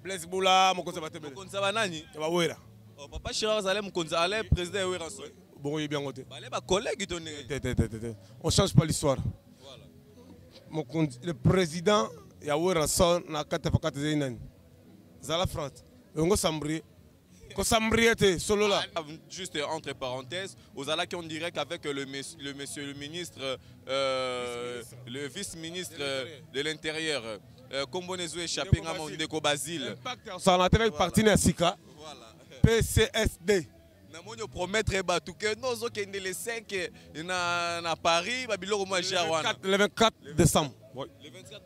Blaise Boula, mon conseil Batebele. Mon conseil Banani. Wera. Papa Chirac Zalem, mon conseil, président Wera. Bon, il est bien côté. Les collègues, on ne change pas l'histoire. Le président, il y a Wera son, na 4 Zainan. Zala France. On s'embrouille. Solo là. Juste entre parenthèses, aux Ala qui ont direct avec le ministre, le vice-ministre de l'Intérieur. Comme on est échappé à mon déco Basile. Ça a été partenaire Sika. PCSD. Nous promettre que nous avons les 5 à Paris, le 24 décembre.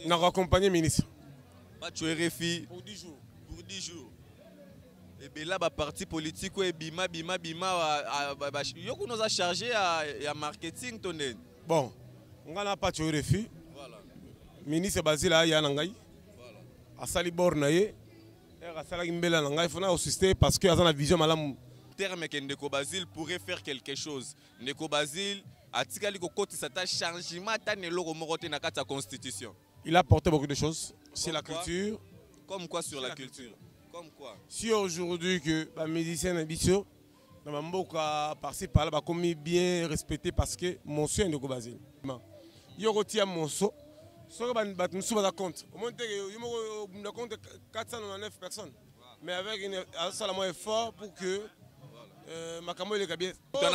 Nous avons accompagné le ministre. Pour 10 jours. Pour 10 jours. Et bien là, le parti politique, Bima, nous a chargé à marketing. Bon, on n'a pas de refus. Le ministre Basile a Yanangay. A Sali Bornaye. A Sali Mbela Nangay. Il faut assister parce qu'il y a une vision malam. Terme que Ndeko Basile pourrait faire quelque chose. Ndeko Basile a tiré le changement de la constitution. Il a apporté beaucoup de choses. C'est la culture. Comme quoi sur la culture? Comme quoi? Si aujourd'hui que les musiciens ambitieux, dans ma par-ci par-là, comme bien respecté parce que mon soin de Basile. Il y a un monceau. Si on a compte, on compte 499 personnes. Mais avec un effort pour que Makamo le Gabier. Pour ça,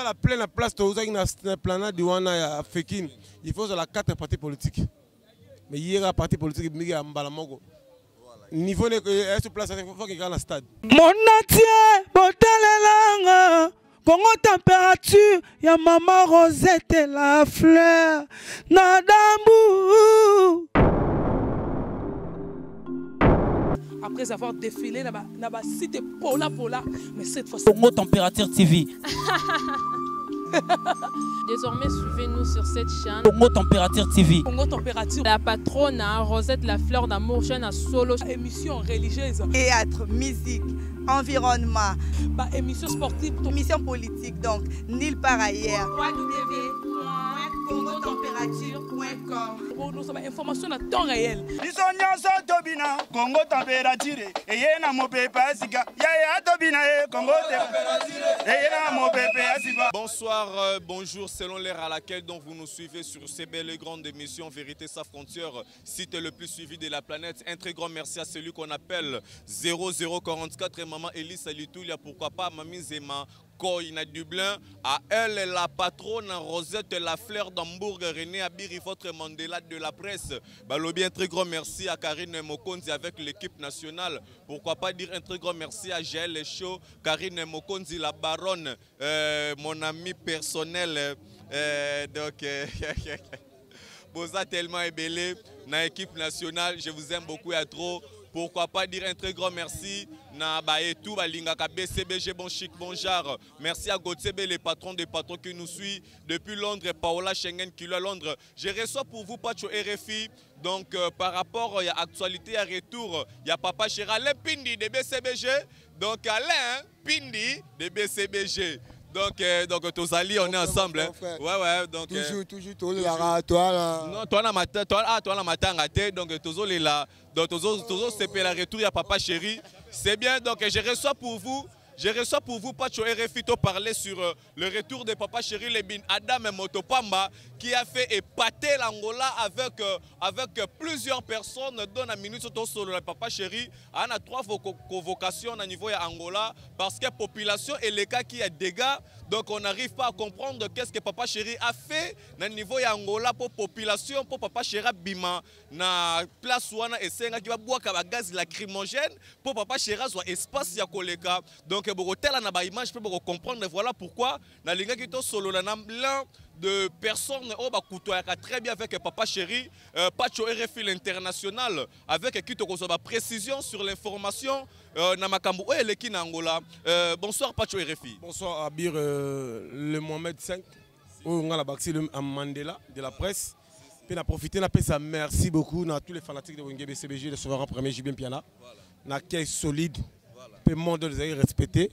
la pleine place de la planète de Wana à Pékin, il faut la 4 partis politiques. Mais il y a un parti politique qui est à Mbalamogo. Niveau de place, il faut qu'il y ait un stade. Mon atier, Botalelanga, Congo température, ya maman Rosette et la fleur, Nadambu. Après avoir défilé, là-bas, cité Pola, mais cette fois-ci. Congo Température TV. Désormais, suivez-nous sur cette chaîne. Congo Température TV. Congo Température. La patronne, Rosette La Fleur d'Amour, chaîne à solo. Émission religieuse. Théâtre, musique, environnement. Émission sportive. Émission politique, donc, nulle part ailleurs. www.congotempérature.com. Pour nous avons information à temps réel. Congo Température. Et yena mo pepe asika. Ya tobina Congo Température. Bonsoir, bonjour, selon l'heure à laquelle donc vous nous suivez sur ces belles et grandes émissions Vérité sans frontières, site le plus suivi de la planète. Un très grand merci à celui qu'on appelle 0044 et maman Elise Alitoulia, pourquoi pas Mamie Zema Koina Dublin, à elle la patronne Rosette La Fleur d'Hambourg, René Abiri, votre Mandela de la presse. Balobi, un très grand merci à Karine Mokonzi avec l'équipe nationale. Pourquoi pas dire un très grand merci à Jaël Chaud, Karine Mokonzi, la baronne, mon ami personnel. Donc, Boza tellement ébélé dans l'équipe nationale. Je vous aime beaucoup et trop. Pourquoi pas dire un très grand merci na tout balingaka BCBG bon chic bon genre. Merci à Gotsebe les patrons des patrons qui nous suivent depuis Londres, Paola Schengen qui est à Londres. Je reçois pour vous Pacho RFI. Donc par rapport à l'actualité à retour, il y a Papa Chéra Alain Pindi de BCBG. Donc Alain Pindi de BCBG. Donc tous alliés, on est ensemble. Hein. Ouais, donc toujours toi là. Non, toi la matin, toi la matin gâté, donc tous les là. Donc tous c'est pour la retour, il y a Papa Chéri. C'est bien, donc je reçois pour vous Pacho RFI to parler sur le retour de Papa Chéri Lebin Adam Motopamba qui a fait épater l'Angola avec plusieurs personnes dont la minute sur le Papa Chéri. On a 3 convocations au niveau de Angola parce que la population et les cas qui a des dégâts. Donc on n'arrive pas à comprendre qu'est-ce que Papa Chéri a fait au niveau de Angola pour la population, pour Papa Chéri Bima na place où on a essayé de boire gaz lacrymogène pour Papa Chéri soit espace ya koleka. Donc na image peut comprendre voilà pourquoi na linga qui to solo na l'un de personnes au bakutoyaka très bien avec Papa Chéri Pacho RFI l'international avec qui to kosoba précision sur l'information na makambo o eleki na Angola. Bonsoir Pacho RFI. Bonsoir Abir le Mohamed 5 on a la baxi le Mandela de la presse. Puis on a profité na ça merci beaucoup à tous les fanatiques de Wenge BCBG le souverain premier Jibin Piana. Na caisse solide. Le monde les a respecté.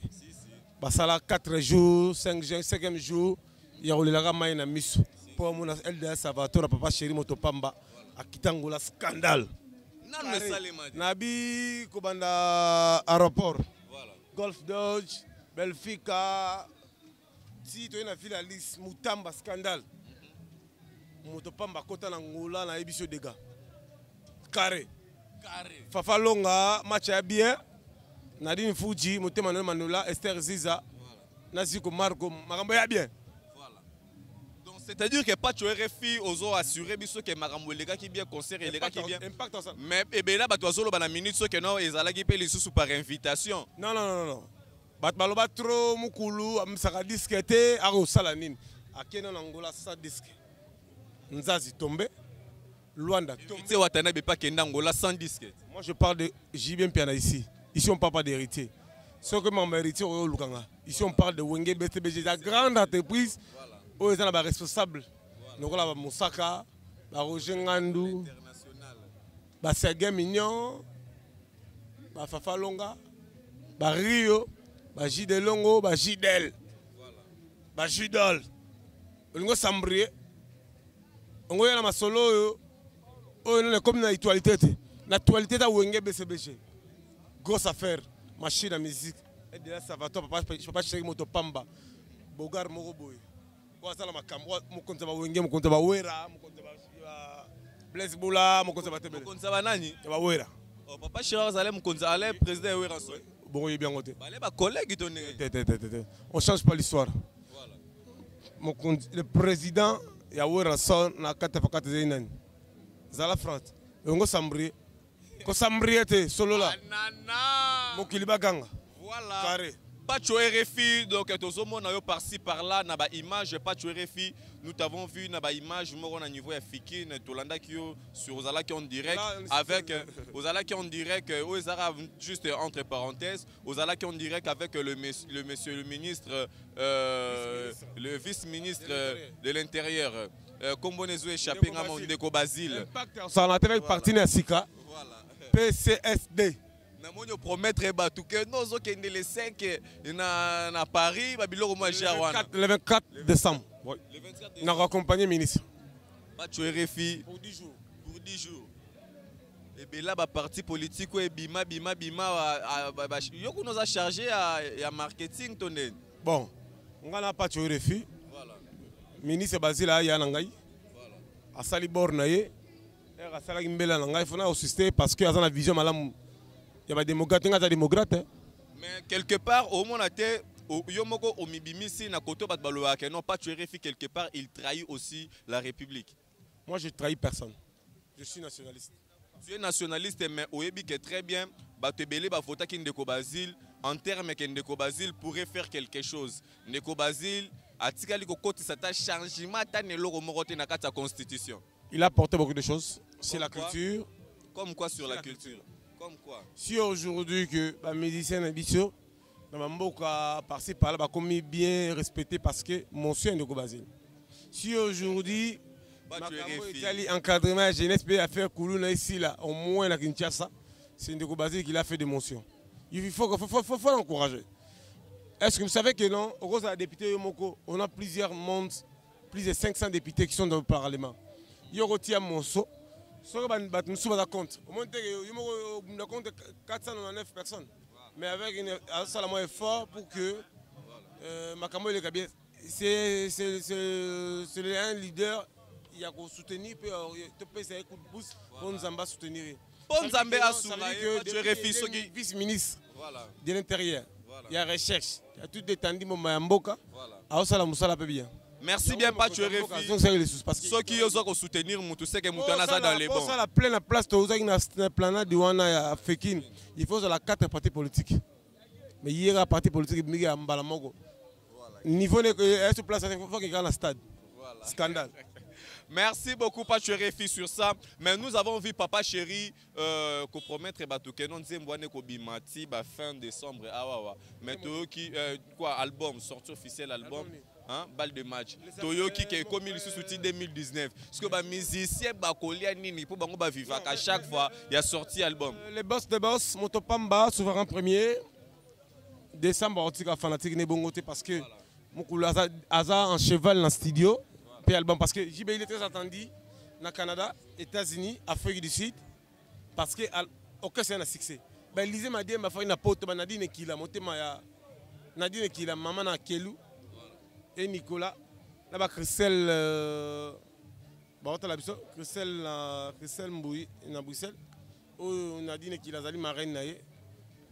Ça là 4 jours, 5e jour, il y a eu la ramaille na misu. Pour mon LDS Salvatore Papa Chéri Motopamba à Kitangola scandale. Non, mais ça les m'a dit. Nabi Kobanda aéroport. Voilà. Golf Dodge, Belfica. Si tu es dans la liste, Moutamba scandale. Motopamba kota na ngola na ebiso dega. Carré. Fafa Longa, match à bien. Nadine Fuji, Motema Manola, Esther Ziza. Naziko Marco, Marambo ya bien. Voilà. Donc c'est-à-dire que pas tu RFI aux assuré biso que Marambo les gars qui bien concert et les gars qui bien. Impact ensemble. Mais et ben là ba toi solo ba na minute so que non ezala ki pe les sous par invitation. Non. Bat baloba trop mukulu amsaka disquete aro salanine. Akena na Angola sans disque. Nzazi tombé. Luanda tombé. Tu watana be pas kenda Angola sans disque. Moi je parle de Jibien Piana ici. Ici on parle pas d'héritier. Ce que mon héritier au Lukanga. Ici on parle de Wenge BTBG, la grande entreprise où ils sont responsables. Donc là Moussaka, Roger Ngandou, Sergei Mignon, Fafa Longa, Rio, Jide Longo, Jidel, Jidol. On a Sambrier. On a la solo. On est comme l'actualité. L'actualité de Wenge BCBG. Grosse affaire. Machine à musique. Et de là, ça va. Je ne peux pas chercher moto pamba. Bogar Moroboy. Quoi ça, ma camwa, mon compte va Wenge, mon compte va Wera, mon compte va Blaise Boula, mon compte va Tebele. Mon compte va Nani? Va Wera. Oh, papa Chirard Zalem, mon compte va président Wera. Bon, il est bien noté. Les collègues, on ne change pas l'histoire. Le président, il y a Wera son, na 4 Zainan. Zala France. On va s'embrouiller. Ko sambriete solo là. Mokiliba ganga. Voilà. Carré. Pas de RFI, donc tout le monde a par-ci par-là, n'a pas image, pas de RFI. Nous t'avons vu, n'a pas image, nous on a niveau Fikine, Tolanda qui sur Ozala qui en direct avec Ozala qui en direct, Ozala juste entre parenthèses, Ozala qui en direct avec le ministre, le vice-ministre de l'Intérieur. Comme on est échappé à mon déco Basile. Ça a été partenaire Sika. PCSD. Je promettre que nous sommes les 5 à Paris, le 24 décembre. Nous avons accompagné le ministre. Tu es RFI pour 10 jours. Pour 10 jours. Et bien là, le parti politique, Bima, nous a chargé à marketing. Bon, on n'a pas de RFI. Le ministre Basile a Yanangaï. A Sali Bornaye. A Sali Mbela Nangaï. Il faut assister parce qu'il y a une vision malam. Il y a des démocrates. Mais quelque part, au moins, Yomoko Omibimisi na koto bat baloa que non pas tu RFI quelque part, il trahit aussi la République. Moi je trahis personne. Je suis nationaliste. Tu es nationaliste mais oyebi que très bien batebele ba vota ki Ndeko Basile en termes que Ndeko Basile pourrait faire quelque chose. Ndeko Basile atikali ko koti sata changement ta neloko morote na kata constitution. Il a apporté beaucoup de choses, c'est la culture. Comme quoi sur la culture? Comme quoi? Si aujourd'hui que les musiciens habitués dans Mboka par-ci par-là comme bien respecté parce que mon soeur est Ndeko Basile. Si aujourd'hui encadrement jeunesse peut faire Koulouna ici là au moins la Kinshasa, c'est Ndeko Basile qui l'a fait des motions. Il faut l'encourager. Est-ce que vous savez que non, au cause député Yomoko, on a plusieurs mondes, plus de 500 députés qui sont dans le Parlement. Yorotia Monso. Nous sommes compte. Au moins, nous avons 499 personnes. Mais avec un effort pour que Makamo et Kabie, c'est un leader qui a soutenu, peut essayer de pouce pour nous soutenir. Bon Zambé a soutenu le vice-ministre de l'Intérieur. Il y a recherche, il y a tout détendu, Mboka. Bien. Merci bien, pas tu RFI. Ceux qui osent soutenir, tu sais que Moutana ça dans les bons. La pleine place, tu as plan de Wana à Fékin. Il faut la 4 partis politiques. Mais il y a un parti politique qui est en Balamogo. Niveau de place, il faut qu'il y ait un stade. Scandale. Merci beaucoup, Papa Chéri, sur ça. Mais nous avons vu Papa Chéri compromettre que non Bimati fin décembre. Mais qui quoi album, sortie officielle album. Hein, balle de match. Toyoki qui est comme il soutient 2019. Parce que les musiciens pour vivre à chaque fois il y a sorti album. Les boss de boss, Motopamba, souverain premier. Décembre, on a fanatique Nebongote parce que Moukoula Aza en cheval dans le studio. Puis album parce que JB il est très attendu dans le Canada, États-Unis, Afrique du Sud. parce que aucun c'est un succès. Ben Lisée m'a dit ma famille n'a pas autant Nadine qui l'a monté ma Nadine qui l'a maman na Kelou et Nicolas là-bas Christelle Christelle Mboui na Bruxelles où Nadine qui l'a zali marraine naie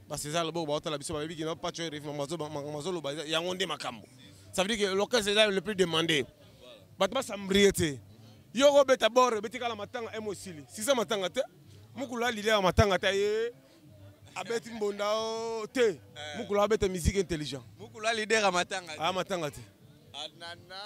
parce que ça le beau la biso baby qui n'a pas tué mazolo ya ngonde makambo ça veut dire que local c'est le plus demandé batma sambriete yo go beta bor beti kala matanga emosili si ça matanga te mukula lile matanga te abeti mbonda te mukula beta musique intelligent mukula leader matanga matanga te anana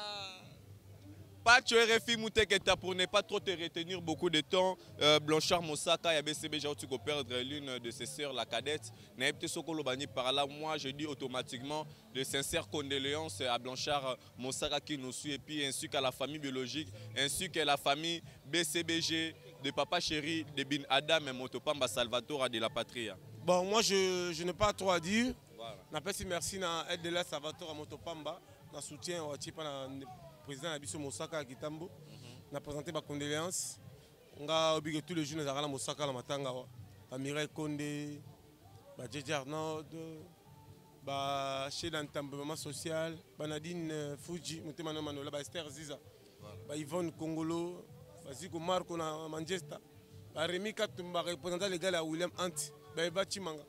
pas tu RFI Mouteketa pour ne pas trop te retenir beaucoup de temps. Blanchard Mosaka et BCBG tu peux perdre l'une de ses sœurs, la cadette. Naïpte Sokolo Bani par là, moi je dis automatiquement de sincères condoléances à Blanchard Mosaka qui nous suit et puis ainsi qu'à la famille biologique, ainsi qu'à la famille BCBG de Papa Chéri, de Bin Adam et Motopamba Salvatore de la Patrie. Bon, moi je n'ai pas trop à dire. Voilà. Merci à aide de la Salvatore à Motopamba, na soutien au président Abisso Mosaka Kitambo, n'a présenté ma condoléance. On a obligé tous les jeunes à la Mosaka la matanga, Mireille Condé, Djedji Arnaud, chez l'entambement social, Nadine Fuji, Moutemano Manola, Esther Ziza, Yvonne Congolo, Ziko Marco na Manchester, Rémi Katumba, représentant légal à William Anti, Bachimanga,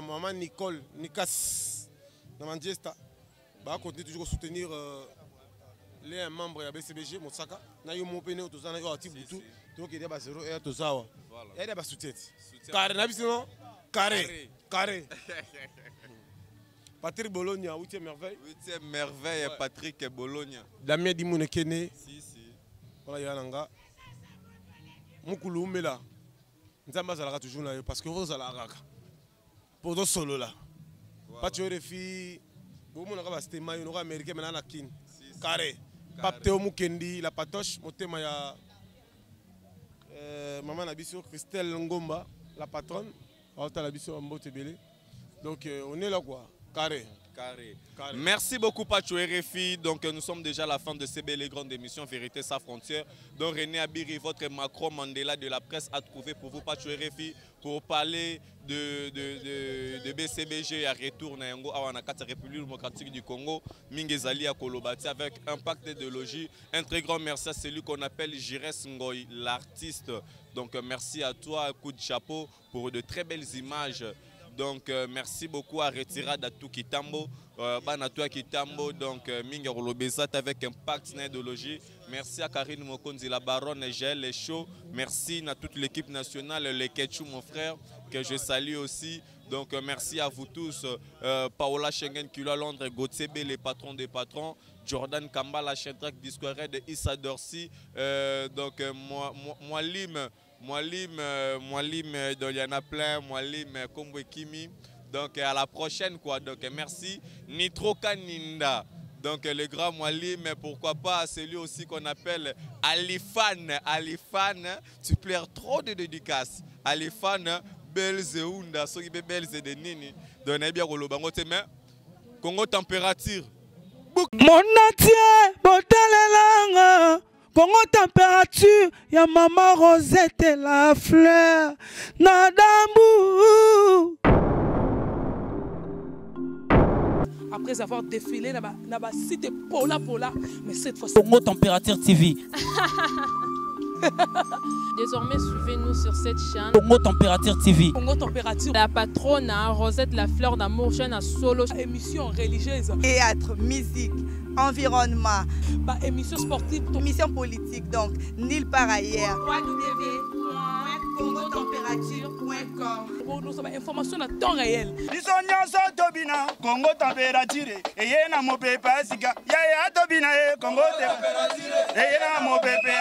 maman Nicole, Nikas, na Manchester, continue toujours à soutenir. Les membres de la BCBG, Mosaka, na yo mopene au tozana yo ati butu, donc il y a 0 et tozawa. Il y a soutien. Carré na bisino, carré. Patrick Bologna, 8e merveille. 8e merveille, Patrick Bologna. Damien Dimonekene. Si. Voilà yananga. Mukulu mela. Nzamba zalaka toujours na yo parce que vous zalaka. Pour dos solo là. Pas tu refi. Bon mon nga c'était mayo no américain maintenant na kin. Carré. Pape Théo Mukendi, la patoche, motema ya maman Nabiso, Christelle Ngomba, la patronne, Nabiso Mbote Belé. Donc on est là quoi, carré. Merci beaucoup Pacho RFI. Donc nous sommes déjà à la fin de ces belles et grandes émissions Vérité sans frontières. Donc René Abiri, votre Macron Mandela de la presse a trouvé pour vous Pacho RFI pour parler de BCBG à retour na yango awa na kati République démocratique du Congo Mingezali à Kolobati avec Impact Idéologie. Un très grand merci à celui qu'on appelle Jires Ngoy, l'artiste. Donc merci à toi, coup de chapeau pour de très belles images. Donc merci beaucoup à Retira Datou Kitambo, Banatou Kitambo, donc Minga Rolobezat avec Impact Idéologie. Merci à Karine Mokonzi, la baronne Gel, les shows. Merci à toute l'équipe nationale, les Ketchou, mon frère, que je salue aussi. Donc merci à vous tous. Paola Schengen, Kilo à Londres, Gauthier B, les patrons des patrons. Jordan Kamba, la Chentrac, Discouré de Issa Dorsi. Donc Moualim, donc il y en a plein. Moualim, Kombo Kimi. Donc à la prochaine quoi. Donc merci. Nitro Kaninda. Donc le grand Moualim, mais pourquoi pas celui aussi qu'on appelle Alifan. Alifan, tu pleures trop de dédicaces. Alifan, Belzeunda, ceux qui sont Belze de Nini. Donc on a bien Rolobango, mais Congo température. Mon atier, botalelanga. Congo température, ya maman Rosette et la fleur. Nadambu. Après avoir défilé là-bas, cité Pola, mais cette fois-ci. Congo Température TV. Désormais, suivez-nous sur cette chaîne. Congo Température TV. Congo Température. La patronne, Rosette la fleur d'amour, chaîne à solo. Émission religieuse. Théâtre, musique, environnement. Émission sportive. Émission politique, donc nulle part ailleurs. www.congotempérature.com. Nous avons information à temps réel. Congo température. Et y a mon pépé, Congo température. Et y a mon pépé,